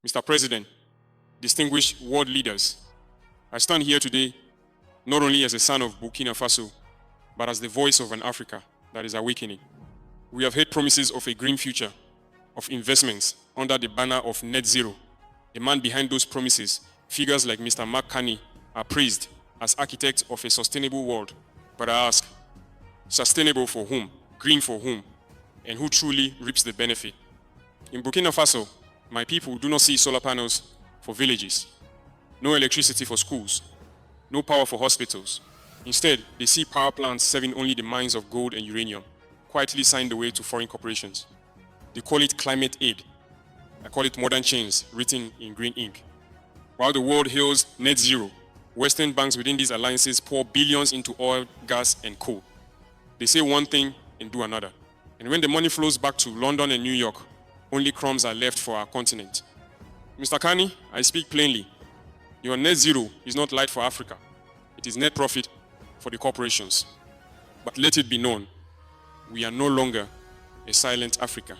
Mr. President, distinguished world leaders, I stand here today not only as a son of Burkina Faso, but as the voice of an Africa that is awakening. We have heard promises of a green future, of investments under the banner of net zero. The man behind those promises, figures like Mr. Carney, are praised as architects of a sustainable world. But I ask, sustainable for whom? Green for whom? And who truly reaps the benefit? In Burkina Faso, my people do not see solar panels for villages, no electricity for schools, no power for hospitals. Instead, they see power plants serving only the mines of gold and uranium, quietly signed away to foreign corporations. They call it climate aid. I call it modern change, written in green ink. While the world hails net zero, Western banks within these alliances pour billions into oil, gas, and coal. They say one thing and do another. And when the money flows back to London and New York, only crumbs are left for our continent. Mr. Carney, I speak plainly. Your net zero is not light for Africa. It is net profit for the corporations. But let it be known, we are no longer a silent Africa.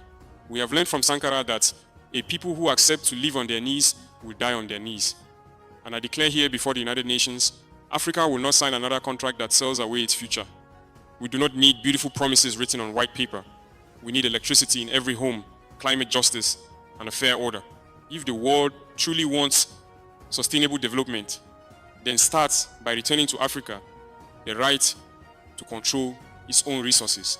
We have learned from Sankara that a people who accept to live on their knees will die on their knees. And I declare here before the United Nations, Africa will not sign another contract that sells away its future. We do not need beautiful promises written on white paper. We need electricity in every home, climate justice, and a fair order. If the world truly wants sustainable development, then start by returning to Africa the right to control its own resources.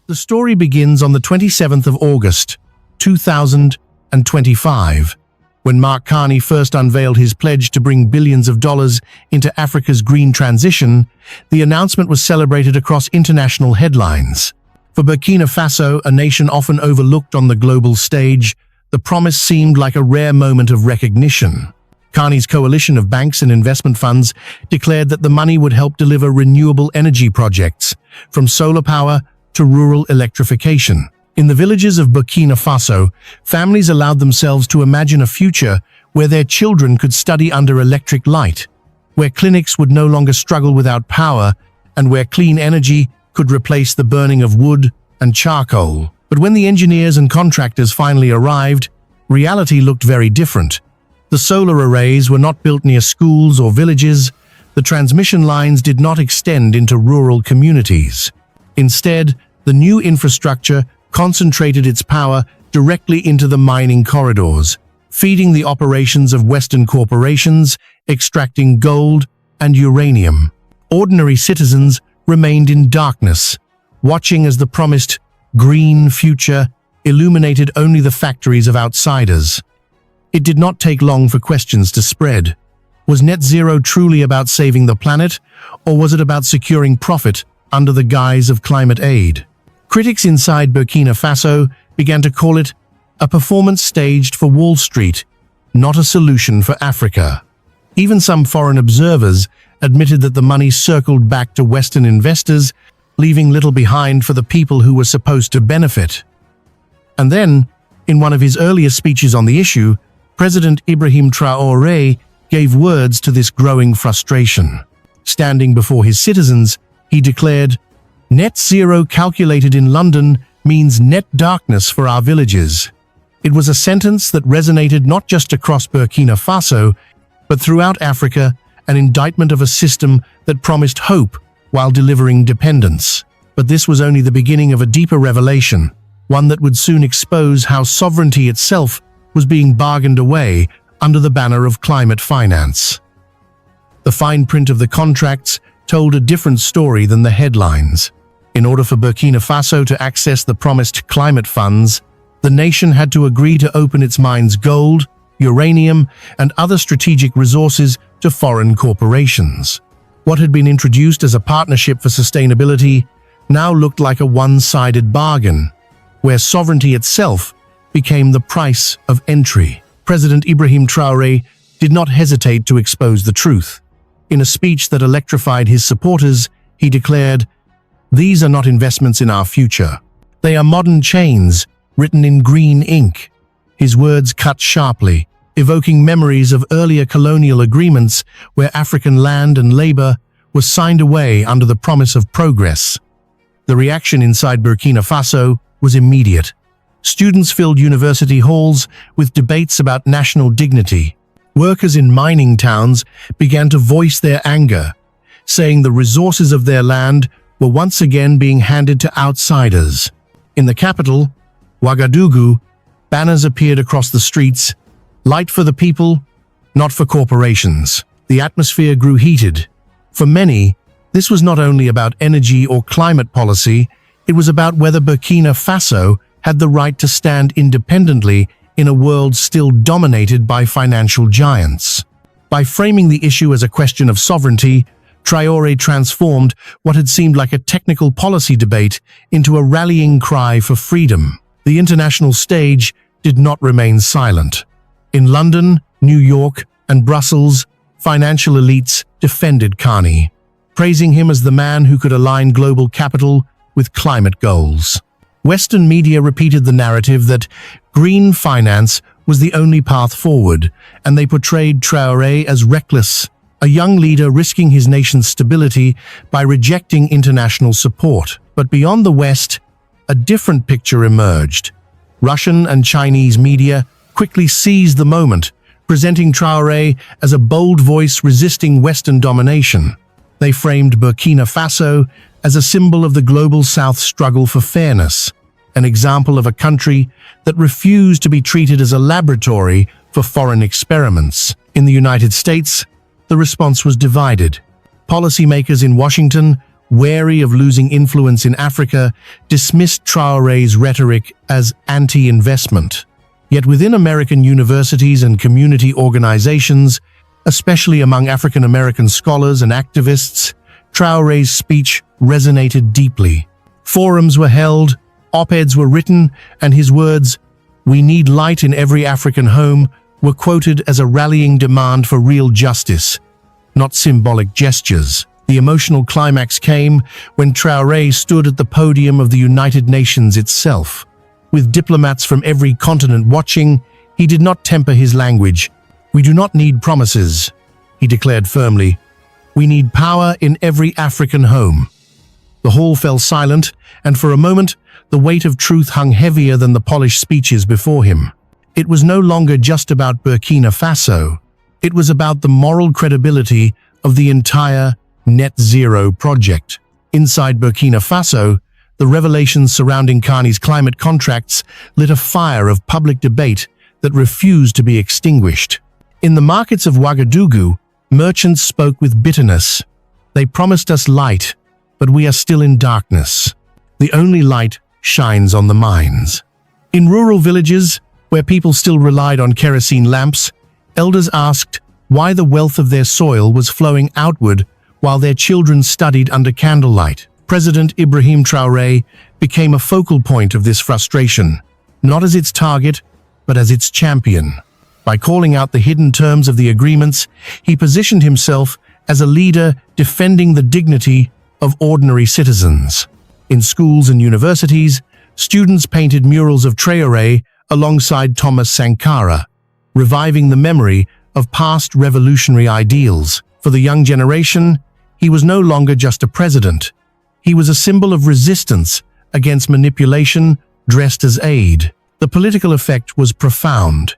The story begins on the 27th of August, 2025, when Mark Carney first unveiled his pledge to bring billions of dollars into Africa's green transition. The announcement was celebrated across international headlines. For Burkina Faso, a nation often overlooked on the global stage, the promise seemed like a rare moment of recognition. Carney's coalition of banks and investment funds declared that the money would help deliver renewable energy projects, from solar power to rural electrification. In the villages of Burkina Faso, families allowed themselves to imagine a future where their children could study under electric light, where clinics would no longer struggle without power, and where clean energy could replace the burning of wood and charcoal. But when the engineers and contractors finally arrived, reality looked very different. The solar arrays were not built near schools or villages. The transmission lines did not extend into rural communities. Instead, the new infrastructure concentrated its power directly into the mining corridors, feeding the operations of Western corporations, extracting gold and uranium. Ordinary citizens remained in darkness, watching as the promised green future illuminated only the factories of outsiders. It did not take long for questions to spread. Was net zero truly about saving the planet, or was it about securing profit under the guise of climate aid? Critics inside Burkina Faso began to call it a performance staged for Wall Street, not a solution for Africa. Even some foreign observers admitted that the money circled back to Western investors, leaving little behind for the people who were supposed to benefit. And then, in one of his earliest speeches on the issue, President Ibrahim Traoré gave words to this growing frustration. Standing before his citizens, he declared, "Net zero calculated in London means net darkness for our villages." It was a sentence that resonated not just across Burkina Faso, but throughout Africa, an indictment of a system that promised hope while delivering dependence. But this was only the beginning of a deeper revelation, one that would soon expose how sovereignty itself was being bargained away under the banner of climate finance. The fine print of the contracts told a different story than the headlines. In order for Burkina Faso to access the promised climate funds, the nation had to agree to open its mines' gold, uranium, and other strategic resources to foreign corporations. What had been introduced as a partnership for sustainability now looked like a one-sided bargain, where sovereignty itself became the price of entry. President Ibrahim Traoré did not hesitate to expose the truth. In a speech that electrified his supporters, he declared, "These are not investments in our future. They are modern chains written in green ink." His words cut sharply, evoking memories of earlier colonial agreements where African land and labor was signed away under the promise of progress. The reaction inside Burkina Faso was immediate. Students filled university halls with debates about national dignity. Workers in mining towns began to voice their anger, saying the resources of their land were once again being handed to outsiders. In the capital, Ouagadougou, banners appeared across the streets, "Light for the people, not for corporations." The atmosphere grew heated. For many, this was not only about energy or climate policy, it was about whether Burkina Faso had the right to stand independently in a world still dominated by financial giants. By framing the issue as a question of sovereignty, Traoré transformed what had seemed like a technical policy debate into a rallying cry for freedom. The international stage did not remain silent. In London, New York, and Brussels, financial elites defended Carney, praising him as the man who could align global capital with climate goals. Western media repeated the narrative that green finance was the only path forward, and they portrayed Traoré as reckless, a young leader risking his nation's stability by rejecting international support. But beyond the West, a different picture emerged. Russian and Chinese media quickly seized the moment, presenting Traoré as a bold voice resisting Western domination. They framed Burkina Faso as a symbol of the global South's struggle for fairness, an example of a country that refused to be treated as a laboratory for foreign experiments. In the United States, the response was divided. Policymakers in Washington, wary of losing influence in Africa, dismissed Traoré's rhetoric as anti-investment. Yet within American universities and community organizations, especially among African American scholars and activists, Traoré's speech resonated deeply. Forums were held, op-eds were written, and his words, "We need light in every African home," were quoted as a rallying demand for real justice, not symbolic gestures. The emotional climax came when Traoré stood at the podium of the United Nations itself. With diplomats from every continent watching, he did not temper his language. "We do not need promises," he declared firmly. "We need power in every African home." The hall fell silent, and for a moment, the weight of truth hung heavier than the polished speeches before him. It was no longer just about Burkina Faso. It was about the moral credibility of the entire Net Zero project. Inside Burkina Faso, the revelations surrounding Carney's climate contracts lit a fire of public debate that refused to be extinguished. In the markets of Ouagadougou, merchants spoke with bitterness. "They promised us light, but we are still in darkness. The only light shines on the mines." In rural villages, where people still relied on kerosene lamps, elders asked why the wealth of their soil was flowing outward while their children studied under candlelight. President Ibrahim Traoré became a focal point of this frustration, not as its target, but as its champion. By calling out the hidden terms of the agreements, he positioned himself as a leader defending the dignity of ordinary citizens. In schools and universities, students painted murals of Traoré alongside Thomas Sankara, reviving the memory of past revolutionary ideals. For the young generation, he was no longer just a president. He was a symbol of resistance against manipulation dressed as aid. The political effect was profound.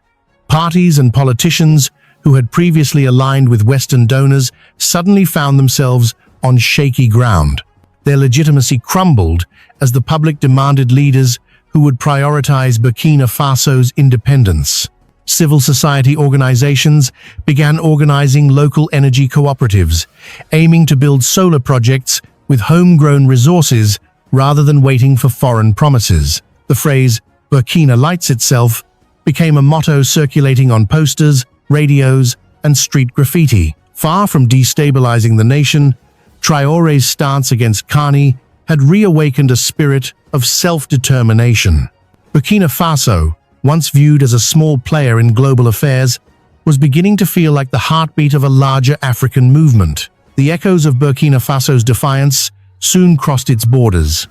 Parties and politicians who had previously aligned with Western donors suddenly found themselves on shaky ground. Their legitimacy crumbled as the public demanded leaders who would prioritize Burkina Faso's independence. Civil society organizations began organizing local energy cooperatives, aiming to build solar projects with homegrown resources rather than waiting for foreign promises. The phrase, "Burkina lights itself," became a motto circulating on posters, radios, and street graffiti. Far from destabilizing the nation, Traoré's stance against Carney had reawakened a spirit of self-determination. Burkina Faso, once viewed as a small player in global affairs, was beginning to feel like the heartbeat of a larger African movement. The echoes of Burkina Faso's defiance soon crossed its borders.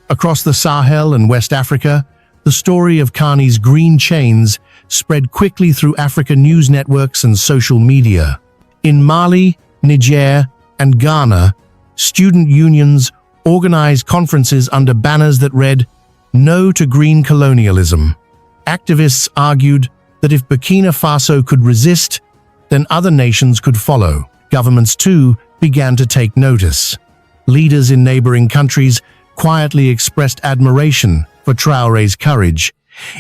Across the Sahel and West Africa, the story of Carney's green chains spread quickly through African news networks and social media. In Mali, Niger, and Ghana, student unions organized conferences under banners that read, No to green colonialism. Activists argued that if Burkina Faso could resist, then other nations could follow. Governments, too, began to take notice. Leaders in neighboring countries quietly expressed admiration for Traoré's courage,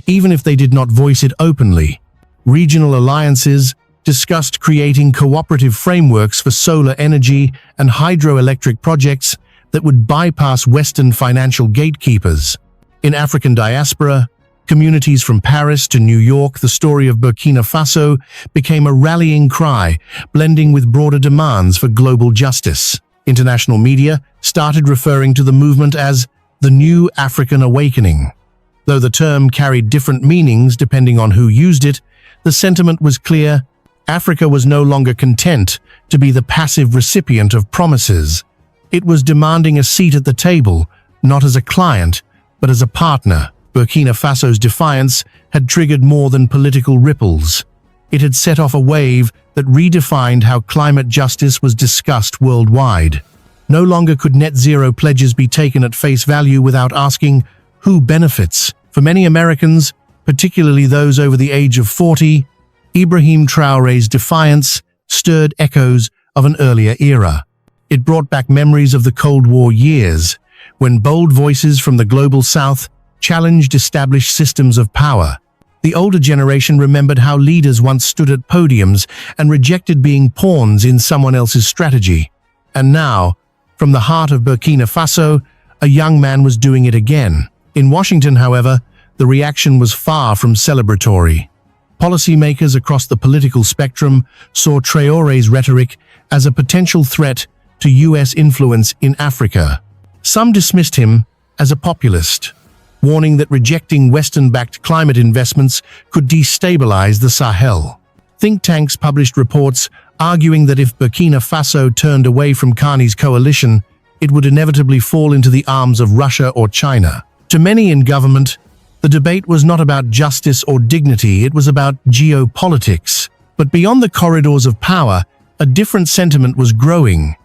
even if they did not voice it openly. Regional alliances discussed creating cooperative frameworks for solar energy and hydroelectric projects that would bypass Western financial gatekeepers. In African diaspora, communities from Paris to New York, the story of Burkina Faso became a rallying cry, blending with broader demands for global justice. International media started referring to the movement as the New African Awakening. Though the term carried different meanings depending on who used it, the sentiment was clear: Africa was no longer content to be the passive recipient of promises. It was demanding a seat at the table, not as a client, but as a partner. Burkina Faso's defiance had triggered more than political ripples. It had set off a wave that redefined how climate justice was discussed worldwide. No longer could net zero pledges be taken at face value without asking, who benefits? For many Americans, particularly those over the age of 40, Ibrahim Traoré's defiance stirred echoes of an earlier era. It brought back memories of the Cold War years, when bold voices from the global South challenged established systems of power. The older generation remembered how leaders once stood at podiums and rejected being pawns in someone else's strategy. And now, from the heart of Burkina Faso, a young man was doing it again. In Washington, however, the reaction was far from celebratory. Policymakers across the political spectrum saw Traoré's rhetoric as a potential threat to U.S. influence in Africa. Some dismissed him as a populist, warning that rejecting Western-backed climate investments could destabilize the Sahel. Think tanks published reports arguing that if Burkina Faso turned away from Carney's coalition, it would inevitably fall into the arms of Russia or China. To many in government, the debate was not about justice or dignity, it was about geopolitics. But beyond the corridors of power, a different sentiment was growing.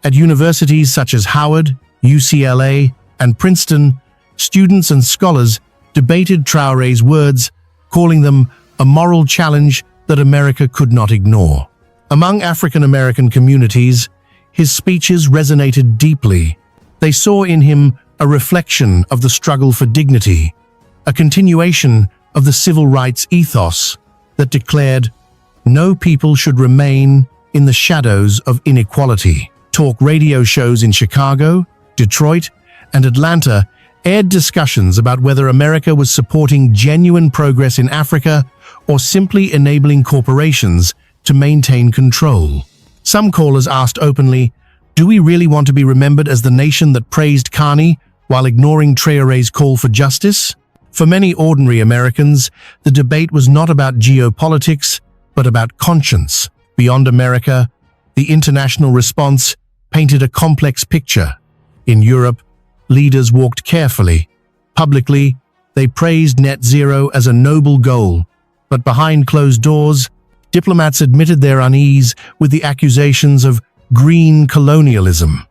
At universities such as Howard, UCLA, and Princeton, students and scholars debated Traoré's words, calling them a moral challenge that America could not ignore. Among African-American communities, his speeches resonated deeply. They saw in him a reflection of the struggle for dignity, a continuation of the civil rights ethos that declared, no people should remain in the shadows of inequality. Talk radio shows in Chicago, Detroit, and Atlanta aired discussions about whether America was supporting genuine progress in Africa or simply enabling corporations to maintain control. Some callers asked openly, do we really want to be remembered as the nation that praised Carney while ignoring Traoré's call for justice? For many ordinary Americans, the debate was not about geopolitics, but about conscience. Beyond America, the international response painted a complex picture. In Europe, leaders walked carefully. Publicly, they praised net zero as a noble goal, but behind closed doors, diplomats admitted their unease with the accusations of green colonialism.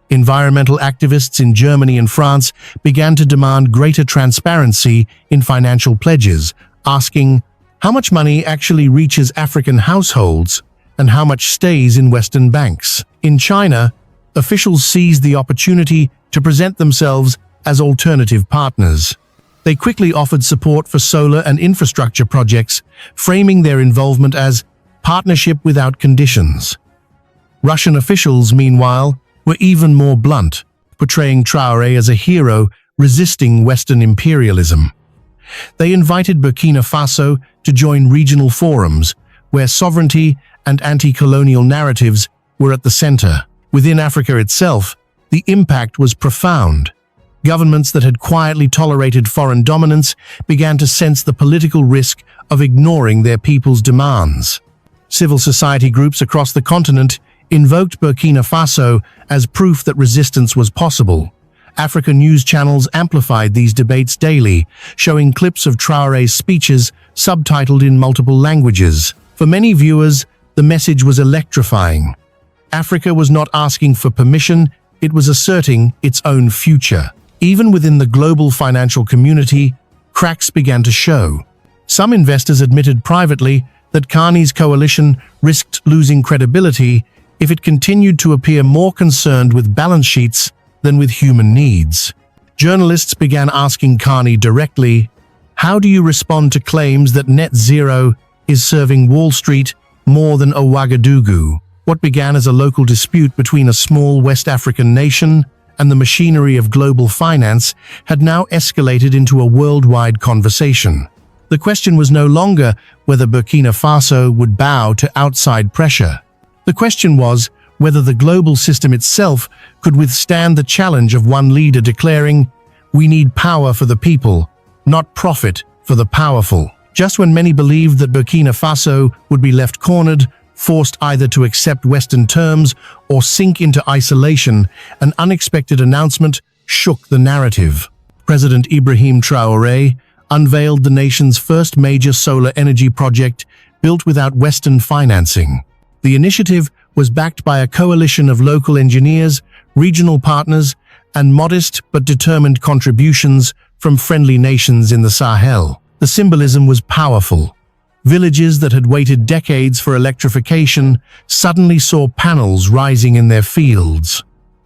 Environmental activists in Germany and France began to demand greater transparency in financial pledges, asking how much money actually reaches African households and how much stays in Western banks. In China, officials seized the opportunity to present themselves as alternative partners. They quickly offered support for solar and infrastructure projects, framing their involvement as partnership without conditions. Russian officials, meanwhile, were even more blunt, portraying Traoré as a hero resisting Western imperialism. They invited Burkina Faso to join regional forums, where sovereignty and anti-colonial narratives were at the center. Within Africa itself, the impact was profound. Governments that had quietly tolerated foreign dominance began to sense the political risk of ignoring their people's demands. Civil society groups across the continent invoked Burkina Faso as proof that resistance was possible. African news channels amplified these debates daily, showing clips of Traoré's speeches subtitled in multiple languages. For many viewers, the message was electrifying. Africa was not asking for permission, it was asserting its own future. Even within the global financial community, cracks began to show. Some investors admitted privately that Carney's coalition risked losing credibility if it continued to appear more concerned with balance sheets than with human needs. Journalists began asking Carney directly, "How do you respond to claims that net zero is serving Wall Street more than Ouagadougou?" What began as a local dispute between a small West African nation and the machinery of global finance had now escalated into a worldwide conversation. The question was no longer whether Burkina Faso would bow to outside pressure. The question was whether the global system itself could withstand the challenge of one leader declaring, "We need power for the people, not profit for the powerful." Just when many believed that Burkina Faso would be left cornered, forced either to accept Western terms or sink into isolation, an unexpected announcement shook the narrative. President Ibrahim Traoré unveiled the nation's first major solar energy project built without Western financing. The initiative was backed by a coalition of local engineers, regional partners, and modest but determined contributions from friendly nations in the Sahel. The symbolism was powerful. Villages that had waited decades for electrification suddenly saw panels rising in their fields.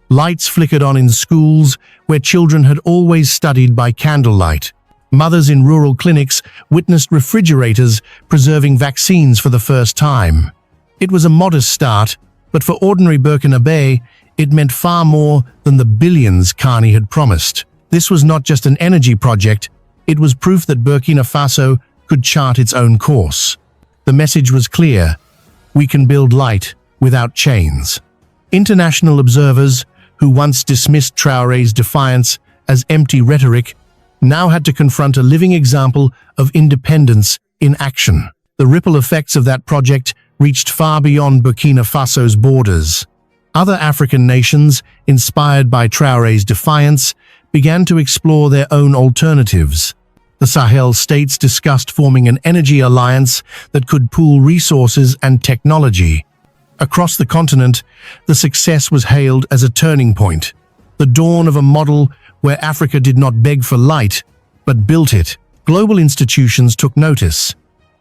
Lights flickered on in schools where children had always studied by candlelight. Mothers in rural clinics witnessed refrigerators preserving vaccines for the first time. It was a modest start, but for ordinary Burkinabe, it meant far more than the billions Carney had promised. This was not just an energy project, it was proof that Burkina Faso could chart its own course. The message was clear: we can build light without chains. International observers, who once dismissed Traoré's defiance as empty rhetoric, now had to confront a living example of independence in action. The ripple effects of that project reached far beyond Burkina Faso's borders. Other African nations, inspired by Traoré's defiance, began to explore their own alternatives. The Sahel states discussed forming an energy alliance that could pool resources and technology. Across the continent, the success was hailed as a turning point, the dawn of a model where Africa did not beg for light, but built it. Global institutions took notice.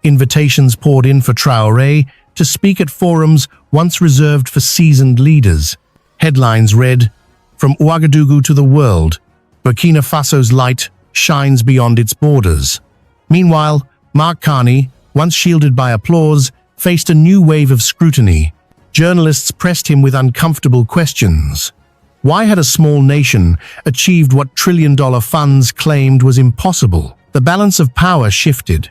Invitations poured in for Traoré to speak at forums once reserved for seasoned leaders. Headlines read, "From Ouagadougou to the world, Burkina Faso's light shines beyond its borders." Meanwhile, Mark Carney, once shielded by applause, faced a new wave of scrutiny. Journalists pressed him with uncomfortable questions. Why had a small nation achieved what trillion-dollar funds claimed was impossible? The balance of power shifted.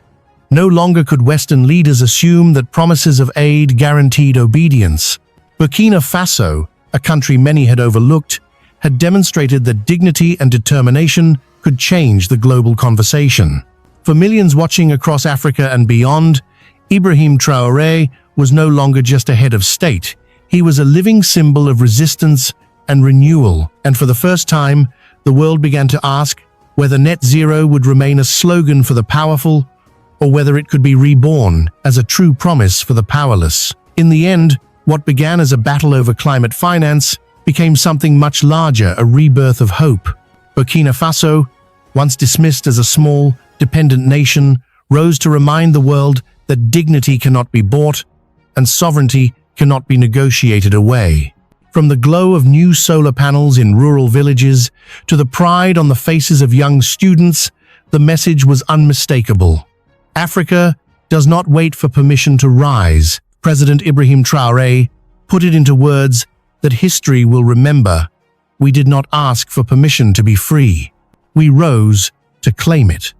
No longer could Western leaders assume that promises of aid guaranteed obedience. Burkina Faso, a country many had overlooked, had demonstrated that dignity and determination could change the global conversation. For millions watching across Africa and beyond, Ibrahim Traoré was no longer just a head of state. He was a living symbol of resistance and renewal. And for the first time, the world began to ask whether net zero would remain a slogan for the powerful or whether it could be reborn as a true promise for the powerless. In the end, what began as a battle over climate finance became something much larger, a rebirth of hope. Burkina Faso, once dismissed as a small, dependent nation, rose to remind the world that dignity cannot be bought and sovereignty cannot be negotiated away. From the glow of new solar panels in rural villages to the pride on the faces of young students, the message was unmistakable. Africa does not wait for permission to rise. President Ibrahim Traoré put it into words that history will remember. We did not ask for permission to be free. We rose to claim it.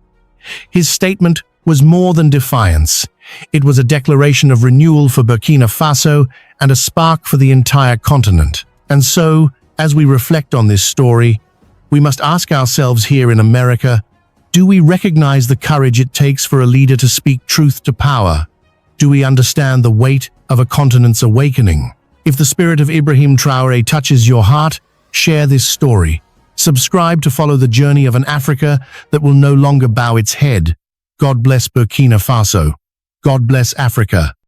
His statement was more than defiance. It was a declaration of renewal for Burkina Faso and a spark for the entire continent. And so, as we reflect on this story, we must ask ourselves here in America, do we recognize the courage it takes for a leader to speak truth to power? Do we understand the weight of a continent's awakening? If the spirit of Ibrahim Traoré touches your heart, share this story. Subscribe to follow the journey of an Africa that will no longer bow its head. God bless Burkina Faso. God bless Africa.